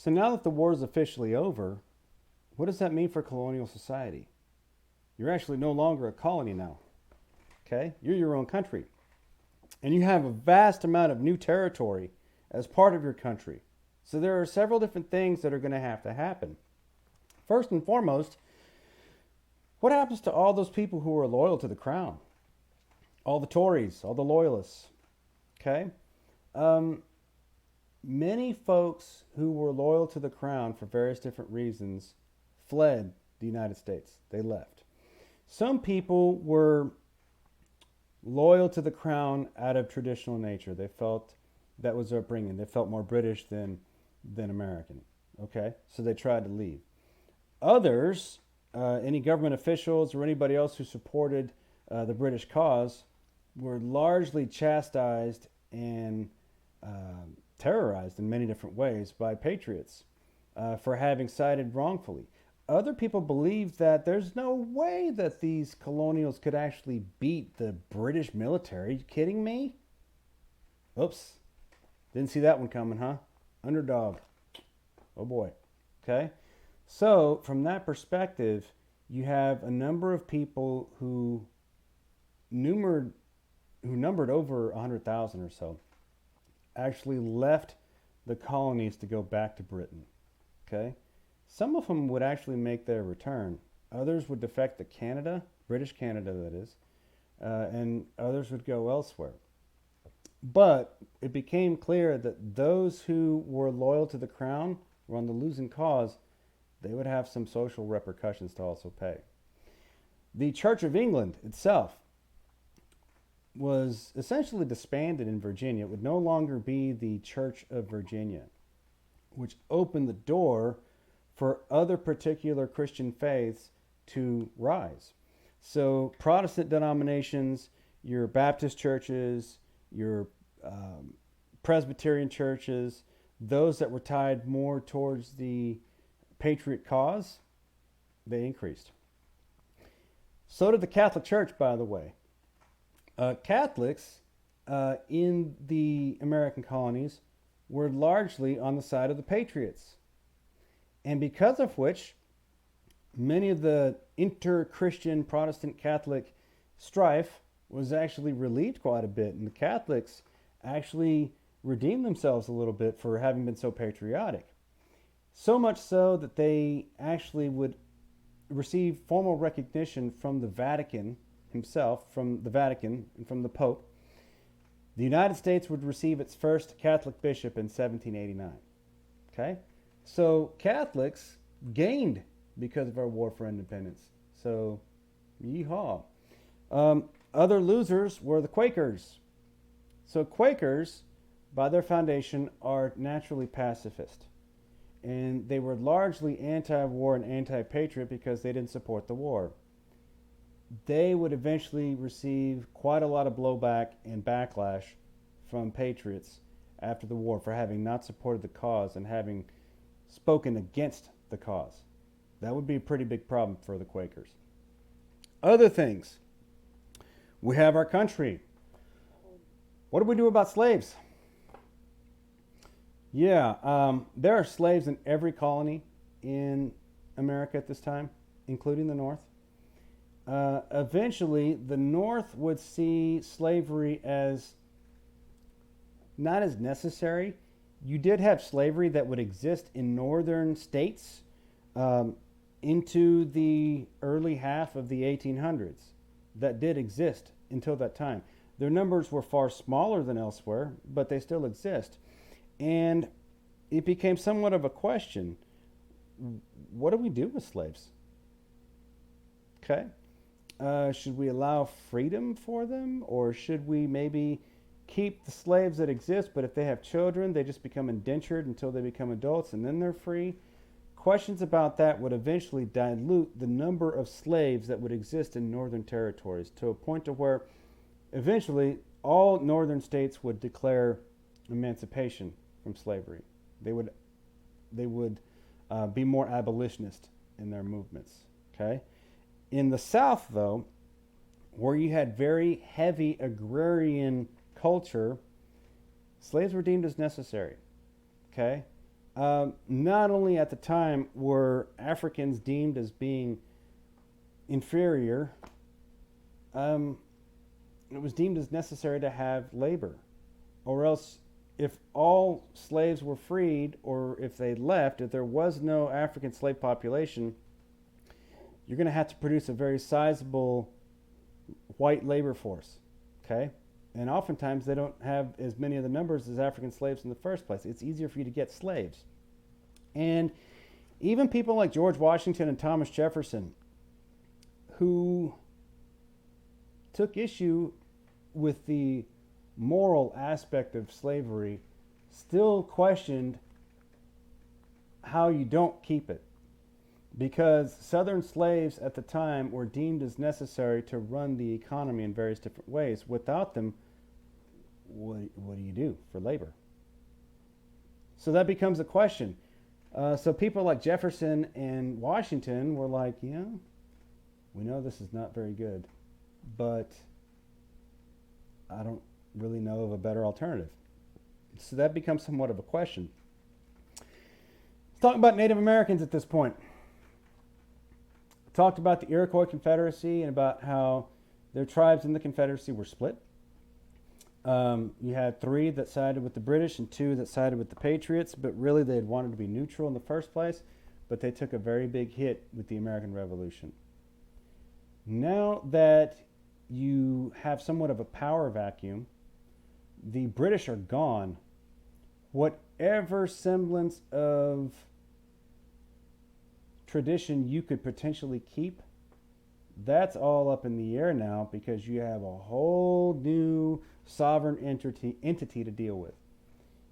So now that the war is officially over, what does that mean for colonial society? You're actually no longer a colony now. Okay? You're your own country. And you have a vast amount of new territory as part of your country. So there are several different things that are going to have to happen. First and foremost, what happens to all those people who are loyal to the crown? All the Tories, all the loyalists. Okay? Um, Many folks who were loyal to the crown for various different reasons fled the United States. They left. Some people were loyal to the crown out of traditional nature. They felt that was their upbringing. They felt more British than American. Okay? So they tried to leave. Others, any government officials or anybody else who supported the British cause, were largely chastised and terrorized in many different ways by patriots for having sided wrongfully. Other people believed that there's no way that these colonials could actually beat the British military. Are you kidding me? Oops. Didn't see that one coming, huh? Underdog. Oh boy. Okay. So, from that perspective, you have a number of people who numbered over 100,000 or so actually left the colonies to go back to Britain. Okay? Some of them would actually make their return. Others would defect to Canada, British Canada that is, and others would go elsewhere. But it became clear that those who were loyal to the crown were on the losing cause. They would have some social repercussions to also pay. The Church of England itself was essentially disbanded in Virginia. It would no longer be the Church of Virginia, which opened the door for other particular Christian faiths to rise. So Protestant denominations, your Baptist churches, your Presbyterian churches, those that were tied more towards the patriot cause, they increased. So did the Catholic Church, by the way. Catholics in the American colonies were largely on the side of the patriots. And because of which, many of the inter-Christian Protestant Catholic strife was actually relieved quite a bit. And the Catholics actually redeemed themselves a little bit for having been so patriotic. So much so that they actually would receive formal recognition from the Vatican himself, from the Vatican and from the Pope. The United States would receive its first Catholic bishop in 1789. Okay? So Catholics gained because of our war for independence. So, yeehaw. Other losers were the Quakers. So Quakers, by their foundation, are naturally pacifist. And they were largely anti-war and anti-patriot because they didn't support the war. They would eventually receive quite a lot of blowback and backlash from patriots after the war for having not supported the cause and having spoken against the cause. That would be a pretty big problem for the Quakers. Other things. We have our country. What do we do about slaves? Yeah, there are slaves in every colony in America at this time, including the North. Eventually, the North would see slavery as not as necessary. You did have slavery that would exist in northern states into the early half of the 1800s. That did exist until that time. Their numbers were far smaller than elsewhere, but they still exist. And it became somewhat of a question. What do we do with slaves? Okay. Should we allow freedom for them? Or should we maybe keep the slaves that exist, but if they have children, they just become indentured until they become adults and then they're free? Questions about that would eventually dilute the number of slaves that would exist in northern territories to a point to where eventually all northern states would declare emancipation from slavery. They would be more abolitionist in their movements. Okay. In the South, though, where you had very heavy agrarian culture, slaves were deemed as necessary. Okay. not only at the time were Africans deemed as being inferior, um, it was deemed as necessary to have labor. Or else, if all slaves were freed, or if they left, if there was no African slave population, you're going to have to produce a very sizable white labor force. Okay? And oftentimes they don't have as many of the numbers as African slaves in the first place. It's easier for you to get slaves. And even people like George Washington and Thomas Jefferson, who took issue with the moral aspect of slavery, still questioned how you don't keep it. Because Southern slaves at the time were deemed as necessary to run the economy in various different ways. Without them, what do you do for labor? So that becomes a question. So people like Jefferson and Washington were like, yeah, we know this is not very good, but I don't really know of a better alternative. So that becomes somewhat of a question. Let's talk about Native Americans at this point. Talked about the Iroquois Confederacy and about how their tribes in the Confederacy were split. You had 3 that sided with the British and 2 that sided with the Patriots, but really they had wanted to be neutral in the first place, but they took a very big hit with the American Revolution. Now that you have somewhat of a power vacuum, the British are gone. Whatever semblance of tradition you could potentially keep, that's all up in the air now, because you have a whole new sovereign entity to deal with.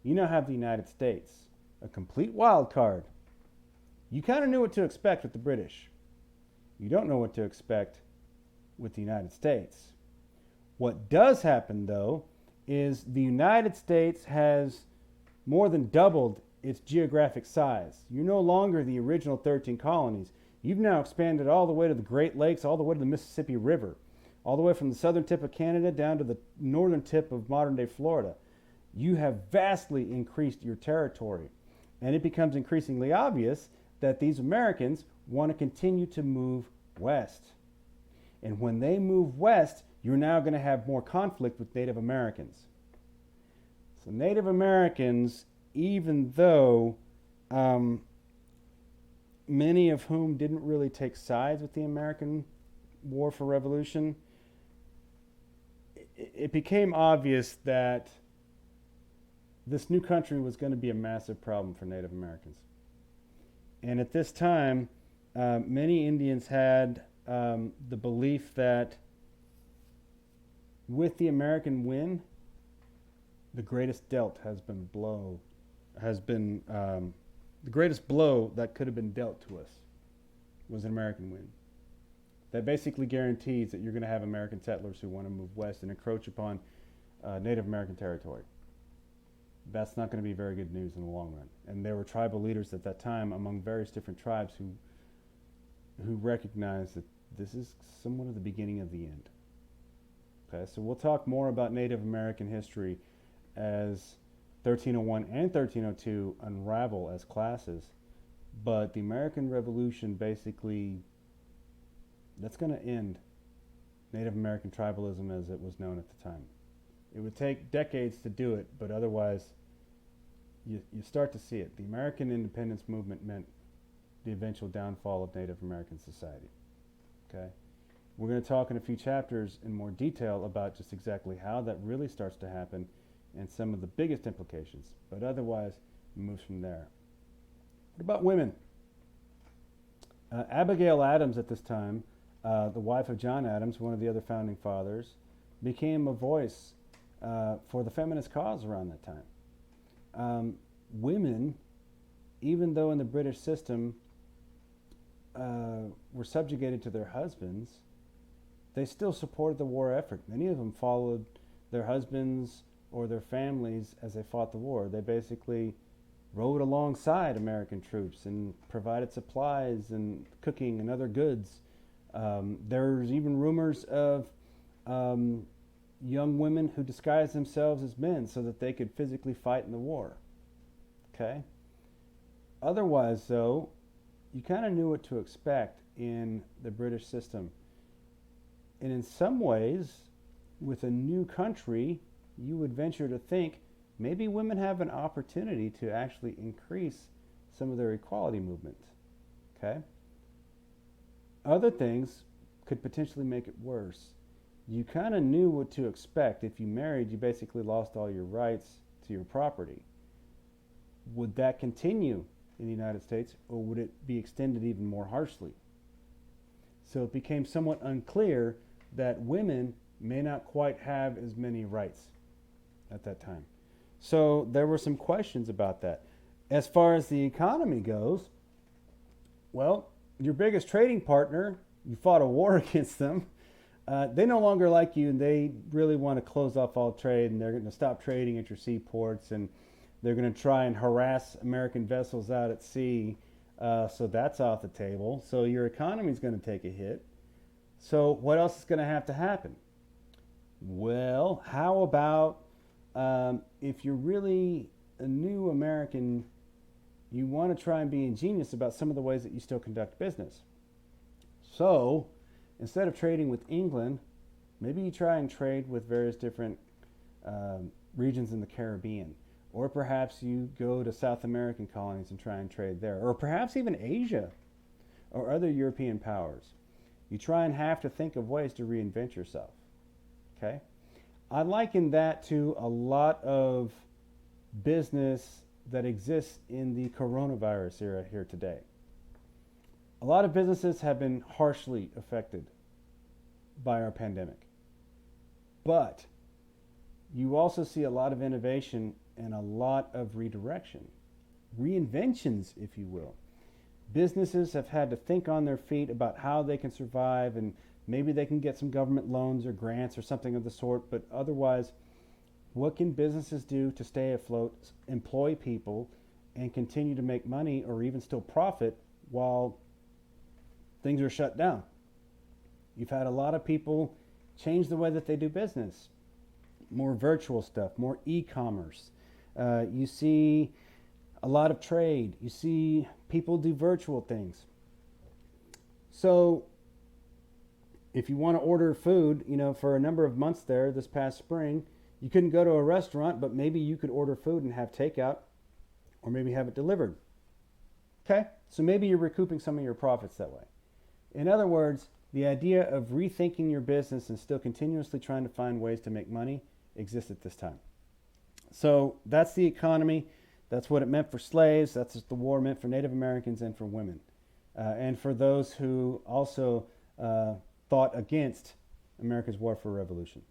You now have the United States, a complete wild card. You kind of knew what to expect with the British. You don't know what to expect with the United States. What does happen, though, is the United States has more than doubled its geographic size. You're no longer the original 13 colonies. You've now expanded all the way to the Great Lakes, all the way to the Mississippi River, all the way from the southern tip of Canada down to the northern tip of modern-day Florida. You have vastly increased your territory, and it becomes increasingly obvious that these Americans want to continue to move west. And when they move west, you're now going to have more conflict with Native Americans. So Native Americans, even though many of whom didn't really take sides with the American War for Revolution, it became obvious that this new country was going to be a massive problem for Native Americans. And at this time, many Indians had the belief that with the American win, the greatest dealt has been the greatest blow that could have been dealt to us was an American win. That basically guarantees that you're going to have American settlers who want to move west and encroach upon Native American territory. That's not going to be very good news in the long run. And there were tribal leaders at that time among various different tribes who recognized that this is somewhat of the beginning of the end. Okay, so we'll talk more about Native American history as 1301 and 1302 unravel as classes, but the American Revolution basically, that's going to end Native American tribalism as it was known at the time. It would take decades to do it, but otherwise you start to see it. The American independence movement meant the eventual downfall of Native American society. Okay? We're going to talk in a few chapters in more detail about just exactly how that really starts to happen and some of the biggest implications, but otherwise it moves from there. What about women? Abigail Adams at this time, the wife of John Adams, one of the other founding fathers, became a voice for the feminist cause around that time. Women, even though in the British system were subjugated to their husbands, they still supported the war effort. Many of them followed their husbands or their families as they fought the war. They basically rode alongside American troops and provided supplies and cooking and other goods. There's even rumors of young women who disguised themselves as men so that they could physically fight in the war. Okay? Otherwise, though, you kind of knew what to expect in the British system. And in some ways, with a new country, you would venture to think maybe women have an opportunity to actually increase some of their equality movement. Okay? Other things could potentially make it worse. You kind of knew what to expect. If you married, you basically lost all your rights to your property. Would that continue in the United States, or would it be extended even more harshly? So it became somewhat unclear that women may not quite have as many rights at that time. So there were some questions about that. As far as the economy goes, well, your biggest trading partner, you fought a war against them. They no longer like you, and they really want to close off all trade, and they're going to stop trading at your seaports, and they're going to try and harass American vessels out at sea. So that's off the table. So your economy is going to take a hit. So what else is going to have to happen? Well, how about if you're really a new American, you want to try and be ingenious about some of the ways that you still conduct business. So instead of trading with England, maybe you try and trade with various different regions in the Caribbean. Or perhaps you go to South American colonies and try and trade there. Or perhaps even Asia or other European powers. You try and have to think of ways to reinvent yourself. Okay? I liken that to a lot of business that exists in the coronavirus era here today. A lot of businesses have been harshly affected by our pandemic. But you also see a lot of innovation and a lot of redirection, reinventions, if you will. Businesses have had to think on their feet about how they can survive, and maybe they can get some government loans or grants or something of the sort, but otherwise, what can businesses do to stay afloat, employ people, and continue to make money or even still profit while things are shut down? You've had a lot of people change the way that they do business. More virtual stuff, more e-commerce. You see a lot of trade. You see people do virtual things. So if you want to order food, for a number of months there this past spring, you couldn't go to a restaurant, but maybe you could order food and have takeout, or maybe have it delivered. Okay? So maybe you're recouping some of your profits that way. In other words, the idea of rethinking your business and still continuously trying to find ways to make money exists at this time. So that's the economy. That's what it meant for slaves. That's what the war meant for Native Americans and for women. And for those who also fought against America's War for Revolution.